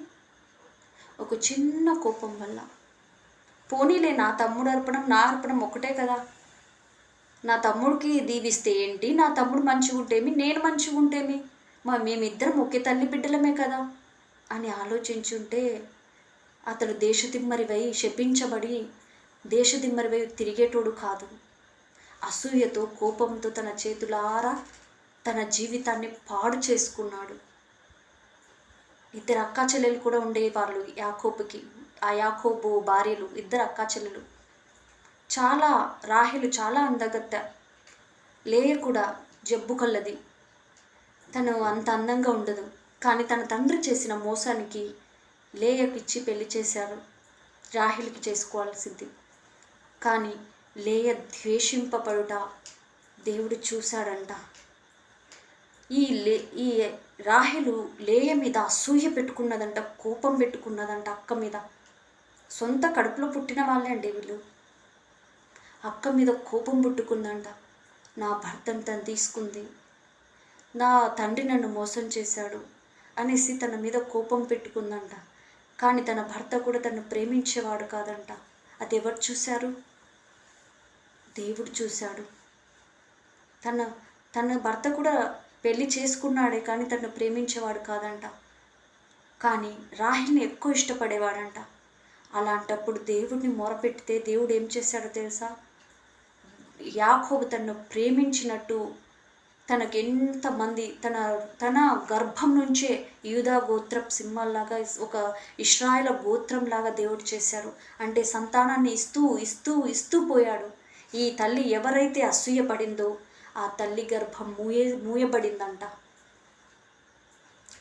B: ఒక చిన్న కోపం వల్ల. పోనీలే, నా తమ్ముడు అర్పణం నా అర్పణం ఒకటే కదా, నా తమ్ముడికి దీవిస్తే ఏంటి, నా తమ్ముడు మంచిగా ఉంటేమి, నేను మంచిగా ఉంటేమి, మేమిద్దరం ఒకే తల్లి బిడ్డలమే కదా అని ఆలోచించుంటే అతడు దేశదిమ్మరివై శపించబడి దేశదిమ్మరివై తిరిగేటోడు కాదు. అసూయతో, కోపంతో తన చేతులారా తన జీవితాన్ని పాడు చేసుకున్నాడు. ఇద్దరు అక్కా చెల్లెలు కూడా ఉండేవాళ్ళు యాకోబుకి. ఆ యాకోబు భార్యలు ఇద్దరు అక్కా చెల్లెలు. రాహేలు చాలా అందగత్త, లేయ కూడా జబ్బు కల్లది. తను అంత అందంగా ఉండదు. కానీ తన తండ్రి చేసిన మోసానికి లేయకిచ్చి పెళ్లి చేశారు. రాహేలుకి చేసుకోవాల్సింది. కానీ లేయ ద్వేషింపబడుట దేవుడు చూశాడంట. ఈ రాహేలు లేయ మీద అసూయ పెట్టుకున్నదంట, కోపం పెట్టుకున్నదంట అక్క మీద. సొంత కడుపులో పుట్టిన వాళ్ళే అండి వీళ్ళు. అక్క మీద కోపం పుట్టుకుందంట. నా భర్తను తను తీసుకుంది, నా తండ్రి నన్ను మోసం చేశాడు అనేసి తన మీద కోపం పెట్టుకుందంట. కానీ తన భర్త కూడా తను ప్రేమించేవాడు కాదంట. అది ఎవరు చూశారు? దేవుడు చూశాడు. తన భర్త కూడా పెళ్లి చేసుకున్నాడే కానీ తను ప్రేమించేవాడు కాదంట. కానీ రాహేల్ని ఎక్కువ ఇష్టపడేవాడంట. అలాంటప్పుడు దేవుడిని మొరపెడితే దేవుడు ఏం చేశాడో తెలుసా? యాకోబు తనను ప్రేమించినట్టు తనకెంతమంది తన గర్భం నుంచే యూదా గోత్రపు సింహాల్లాగా ఒక ఇశ్రాయేలు గోత్రంలాగా దేవుడు చేశాడు. అంటే సంతానాన్ని ఇస్తూ పోయాడు. ఈ తల్లి ఎవరైతే అసూయపడిందో ఆ తల్లి గర్భం మూయబడిందంట,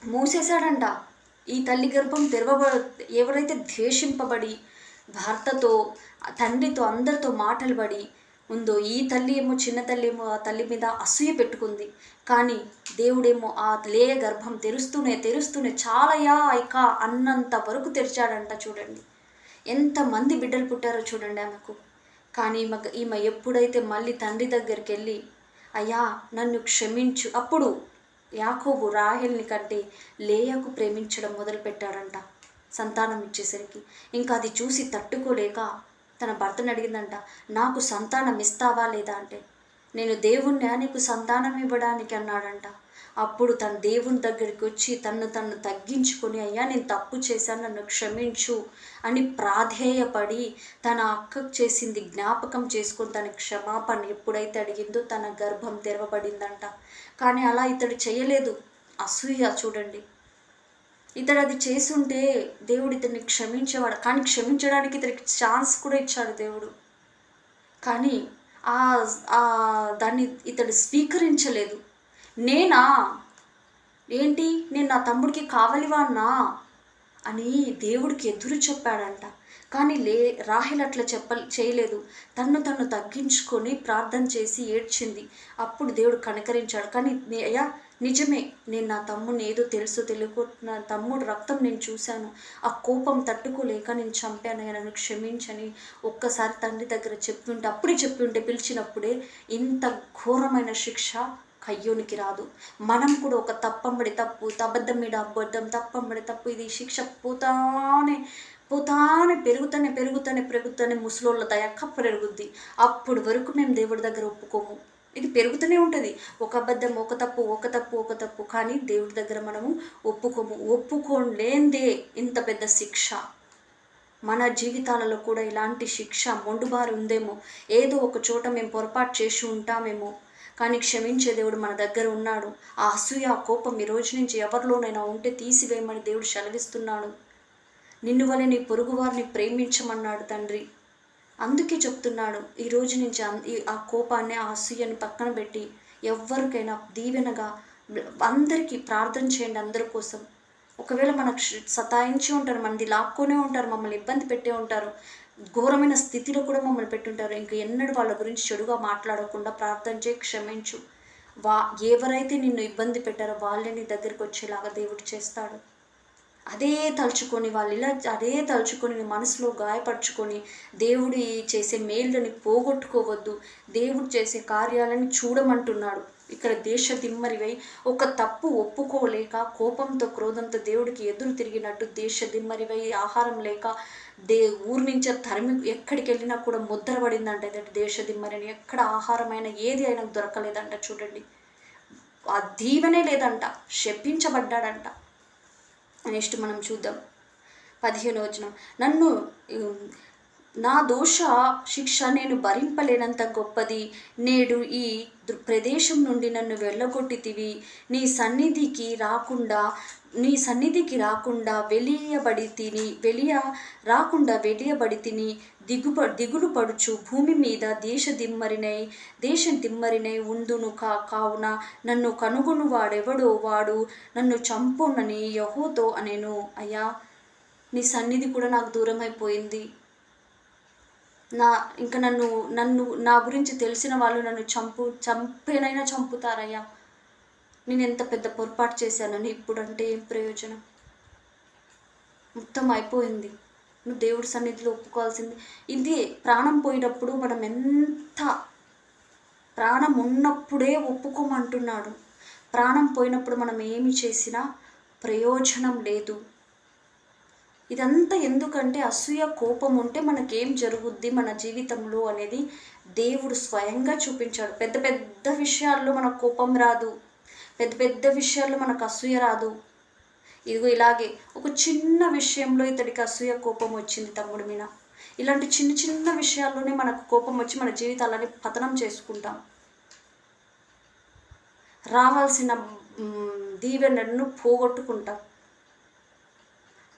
B: మూసేశాడంట. ఈ తల్లి గర్భం ఎవరైతే ద్వేషింపబడి భర్తతో తండ్రితో అందరితో మాటలు పడి ఉందో, ఈ తల్లి ఏమో చిన్న తల్లి ఏమో ఆ తల్లి మీద అసూయ పెట్టుకుంది. కానీ దేవుడేమో ఆ లేయ గర్భం తెరుస్తూనే చాలయా ఇక అన్నంత వరకు తెరిచాడంట. చూడండి ఎంతమంది బిడ్డలు పుట్టారో చూడండి ఆమెకు. కానీ ఈమె ఎప్పుడైతే మళ్ళీ తండ్రి దగ్గరికి వెళ్ళి అయ్యా నన్ను క్షమించు, అప్పుడు యాకోబు రాహేల్ని కంటే లేయాకు ప్రేమించడం మొదలుపెట్టాడంట. సంతానం ఇచ్చేసరికి ఇంకా అది చూసి తట్టుకోలేక తన భర్తను అడిగిందంట, నాకు సంతానం ఇస్తావా లేదా అంటే, నేను దేవుణ్ణి నీకు సంతానం ఇవ్వడానికి అన్నాడంట. అప్పుడు తన దేవుని దగ్గరికి వచ్చి తన్ను తగ్గించుకొని అయ్యా నేను తప్పు చేశాను నన్ను క్షమించు అని ప్రాధేయపడి తన అక్కకు చేసింది జ్ఞాపకం చేసుకొని తన క్షమాపణ ఎప్పుడైతే అడిగిందో తన గర్భం తెరవబడిందంట. కానీ అలా ఇతడు చేయలేదు, అసూయ చూడండి. ఇతడు అది చేసుంటే దేవుడు ఇతన్ని క్షమించేవాడు. కానీ క్షమించడానికి ఇతనికి ఛాన్స్ కూడా ఇచ్చాడు దేవుడు. కానీ దాన్ని ఇతడు స్వీకరించలేదు. నేనా ఏంటి, నేను నా తమ్ముడికి కావలివాన్నా అని దేవుడికి ఎదురు చెప్పాడంట. కానీ రాహేల్ అట్లా చేయలేదు. తన్ను తగ్గించుకొని ప్రార్థన చేసి ఏడ్చింది. అప్పుడు దేవుడు కనికరించాడు. కానీ అయ్యా నిజమే, నేను నా తమ్ముడిని ఏదో తెలుసో తెలియకో నా తమ్ముడు రక్తం నేను చూశాను, ఆ కోపం తట్టుకోలేక నేను చంపాను, నన్ను క్షమించని ఒక్కసారి తండ్రి దగ్గర అప్పుడే చెప్తుంటే పిలిచినప్పుడే ఇంత ఘోరమైన శిక్ష కయ్యోనికి రాదు. మనం కూడా ఒక తప్పు అబద్ధం మీద అబద్ధం తప్పంబడి తప్పు, ఇది శిక్ష పోతానే పెరుగుతానే ముసలోళ్ళ దయక్క పెరుగుద్ది. అప్పుడు వరకు మేము దేవుడి దగ్గర ఒప్పుకోము. ఇది పెరుగుతూనే ఉంటుంది. ఒక అబద్ధం ఒక తప్పు కానీ దేవుడి దగ్గర మనము ఒప్పుకోలేందే ఇంత పెద్ద శిక్ష. మన జీవితాలలో కూడా ఇలాంటి శిక్ష మొండుబారి ఉందేమో, ఏదో ఒక చోట మేము పొరపాటు చేసి ఉంటామేమో, కానీ క్షమించే దేవుడు మన దగ్గర ఉన్నాడు. ఆ అసూయ కోపం ఈ రోజు నుంచి ఎవరిలోనైనా ఉంటే తీసివేయమని దేవుడు సెలవిస్తున్నాడు. నిన్ను వలె నీ పొరుగు వారిని ప్రేమించమన్నాడు తండ్రి. అందుకే చెప్తున్నాడు ఈ రోజు నుంచి ఆ కోపాన్ని ఆ అసూయని పక్కన పెట్టి ఎవరికైనా దీవెనగా అందరికీ ప్రార్థన చేయండి. అందరి కోసం ఒకవేళ మనకు సతాయించి ఉంటారు, మనది లాక్కొనే ఉంటారు, మమ్మల్ని ఇబ్బంది పెట్టే ఉంటారు, ఘోరమైన స్థితిలో కూడా మమ్మల్ని పెట్టుంటారు. ఇంక ఎన్నడూ వాళ్ళ గురించి చెడుగా మాట్లాడకుండా ప్రార్థన చేయి, క్షమించు. ఎవరైతే నిన్ను ఇబ్బంది పెట్టారో వాళ్ళే నీ దగ్గరికి వచ్చేలాగా దేవుడు చేస్తాడు. అదే తలుచుకొని అదే తలుచుకొని నీ మనసులో గాయపరుచుకొని దేవుడు చేసే మేళ్ళని పోగొట్టుకోవద్దు. దేవుడు చేసే కార్యాలని చూడమంటున్నాడు. ఇక్కడ దేశ దిమ్మరివై ఒక తప్పు ఒప్పుకోలేక కోపంతో క్రోధంతో దేవుడికి ఎదురు తిరిగినట్టు దేశ దిమ్మరివై ఆహారం లేక ఊరి నుంచి తరిమి ఎక్కడికి వెళ్ళినా కూడా ముద్రపడిందంట. ఇదంటే దేశ దిమ్మరిని ఎక్కడ ఆహారమైనా ఏది అయినా దొరకలేదంట. చూడండి, ఆ దీవెనే లేదంట, శపించబడ్డాడంట. నెక్స్ట్ మనం చూద్దాం 15వ వచనం. నా దోష శిక్ష నేను భరింపలేనంత గొప్పది. నేడు ఈ ప్రదేశం నుండి నన్ను వెళ్ళగొట్టితివి. నీ సన్నిధికి రాకుండా వెలియబడి తిని దిగులు పడుచు భూమి మీద దేశం దిమ్మరినై ఉందును కావున నన్ను కనుగొను వాడెవడో వాడు నన్ను చంపునని యెహోవాతో అనెను. అయ్యా నీ సన్నిధి కూడా నాకు దూరం అయిపోయింది. ఇంకా నన్ను నా గురించి తెలిసిన వాళ్ళు నన్ను చంపేనైనా చంపుతారయ్యా. నేను ఎంత పెద్ద పొరపాటు చేశానని ఇప్పుడంటే ఏం ప్రయోజనం? మొత్తం అయిపోయింది. నువ్వు దేవుడి సన్నిధిలో ఒప్పుకోవాల్సింది. ఇది ప్రాణం పోయినప్పుడు మనం ఎంత ప్రాణం ఉన్నప్పుడే ఒప్పుకోమంటున్నాడు. ప్రాణం పోయినప్పుడు మనం ఏమి చేసినా ప్రయోజనం లేదు. ఇదంతా ఎందుకంటే అసూయ కోపం ఉంటే మనకేం జరుగుద్ది మన జీవితంలో అనేది దేవుడు స్వయంగా చూపించాడు. పెద్ద పెద్ద విషయాల్లో మనకు కోపం రాదు, పెద్ద పెద్ద విషయాల్లో మనకు అసూయ రాదు. ఇదిగో ఇలాగే ఒక చిన్న విషయంలో ఇతడికి అసూయ కోపం వచ్చింది తమ్ముడి మీద. ఇలాంటి చిన్న చిన్న విషయాల్లోనే మనకు కోపం వచ్చి మన జీవితాలని పతనం చేసుకుంటాం. రావాల్సిన దీవెనను పోగొట్టుకుంటాం.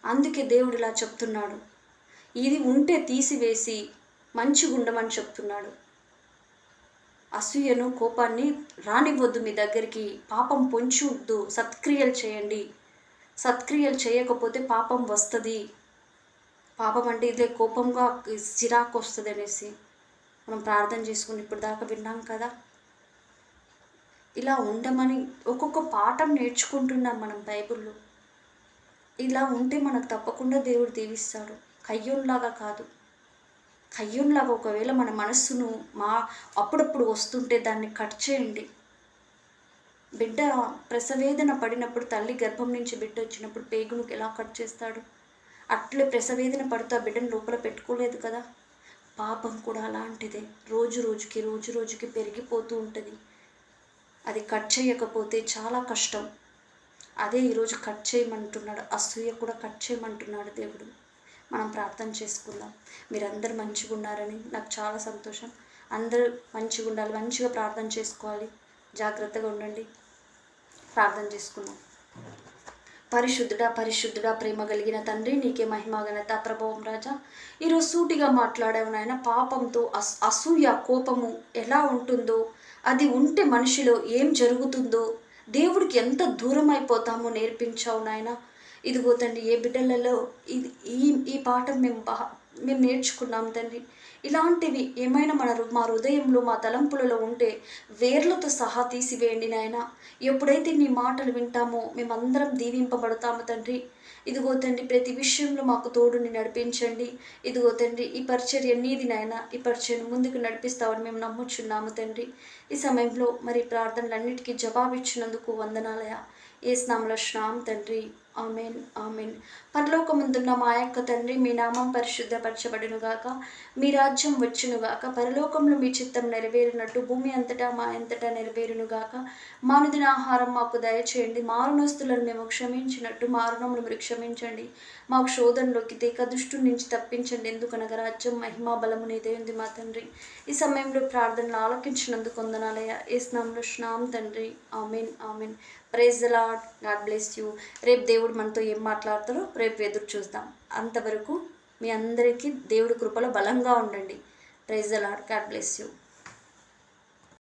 B: అందుకే దేవుడు ఇలా చెప్తున్నాడు, ఇది ఉంటే తీసివేసి మంచిగా ఉండమని చెప్తున్నాడు. అసూయను కోపాన్ని రానివ్వద్దు మీ దగ్గరికి. పాపం పొంచొద్దు, సత్క్రియలు చేయండి. సత్క్రియలు చేయకపోతే పాపం వస్తుంది. పాపం అంటే ఇదే కోపంగా చిరాకు వస్తుంది అనేసి మనం ప్రార్థన చేసుకుని ఇప్పుడు దాకా విన్నాం కదా. ఇలా ఉండమని ఒక్కొక్క పాఠం నేర్చుకుంటున్నాం మనం బైబిల్లో. ఇలా ఉంటే మనకు తప్పకుండా దేవుడు దీవిస్తాడు. కయ్యూన్లాగా కాదు. కయ్యూన్లాగా ఒకవేళ మన మనస్సును అప్పుడప్పుడు వస్తుంటే దాన్ని కట్ చేయండి. బిడ్డ ప్రసవేదన పడినప్పుడు తల్లి గర్భం నుంచి బిడ్డ వచ్చినప్పుడు పేగును ఎలా కట్ చేస్తాడు? అట్లే ప్రసవేదన పడుతూ ఆ బిడ్డను లోపల పెట్టుకోలేదు కదా. పాపం కూడా అలాంటిదే. రోజు రోజుకి పెరిగిపోతూ ఉంటుంది. అది కట్ చేయకపోతే చాలా కష్టం. అదే ఈరోజు కట్ చేయమంటున్నాడు. అసూయ కూడా కట్ చేయమంటున్నాడు దేవుడు. మనం ప్రార్థన చేసుకుందాం. మీరందరూ మంచిగా ఉన్నారని నాకు చాలా సంతోషం. అందరూ మంచిగా ఉండాలి, మంచిగా ప్రార్థన చేసుకోవాలి. జాగ్రత్తగా ఉండండి. ప్రార్థన చేసుకుందాం. పరిశుద్ధుడా ప్రేమ కలిగిన తండ్రి, నీకే మహిమ ఘనత ప్రభావం రాజా. ఈరోజు సూటిగా మాట్లాడావు నాయన. పాపంతో అసూయ కోపము ఎలా ఉంటుందో, అది ఉంటే మనిషిలో ఏం జరుగుతుందో, దేవుడికి ఎంత దూరం అయిపోతామో నేర్పించావు నాయన. ఇదిగో తండ్రి, ఏ బిడ్డలలో ఈ పాఠం మేము నేర్చుకున్నాం తండ్రి. ఇలాంటివి ఏమైనా మా హృదయంలో, మా తలంపులలో ఉంటే వేర్లతో సహా తీసివేయండి నాయన. ఎప్పుడైతే నీ మాటలు వింటామో మేమందరం దీవింపబడతాము తండ్రి. ఇదిగో తండ్రి, ప్రతి విషయంలో మాకు తోడుని నడిపించండి. ఇదిగో తండ్రి, ఈ పరిచర్య నీది నాయన. ఈ పరిచర్యను ముందుకు నడిపిస్తామని మేము నమ్ముచున్నాము తండ్రి. ఈ సమయంలో మరి ప్రార్థనలన్నిటికీ జవాబిచ్చినందుకు వందనాలయ. యేసు నామములో తండ్రి. Amen amen. పరలోకముందున్న మా యొక్క తండ్రి, మీ నామం పరిశుద్ధపరచబడునుగాక, మీ రాజ్యం వచ్చునుగాక, పరలోకంలో మీ చిత్తం నెరవేరినట్టు భూమి అంతటా మా అంతటా నెరవేరునుగాక. మానుదిన ఆహారం మాకు దయచేయండి. మారునస్తులను మేము క్షమించినట్టు మారునములు మీరు క్షమించండి. మాకు శోధనలోకి తేక దుష్టు నుంచి తప్పించండి. ఎందుకనగా రాజ్యం మహిమా బలము నీదే ఉంది మా తండ్రి. ఈ సమయంలో ప్రార్థనలు ఆలకించినందుకు వందనాలయ. యేసు నామములో తండ్రి. Amen amen. Praise the Lord. God bless you. రేపు దేవుడు మనతో ఏం మాట్లాడతారో రేపు ఎదురు చూద్దాం. అంతవరకు మీ అందరికీ దేవుడి కృపలో బలంగా ఉండండి. Praise the Lord. God bless you.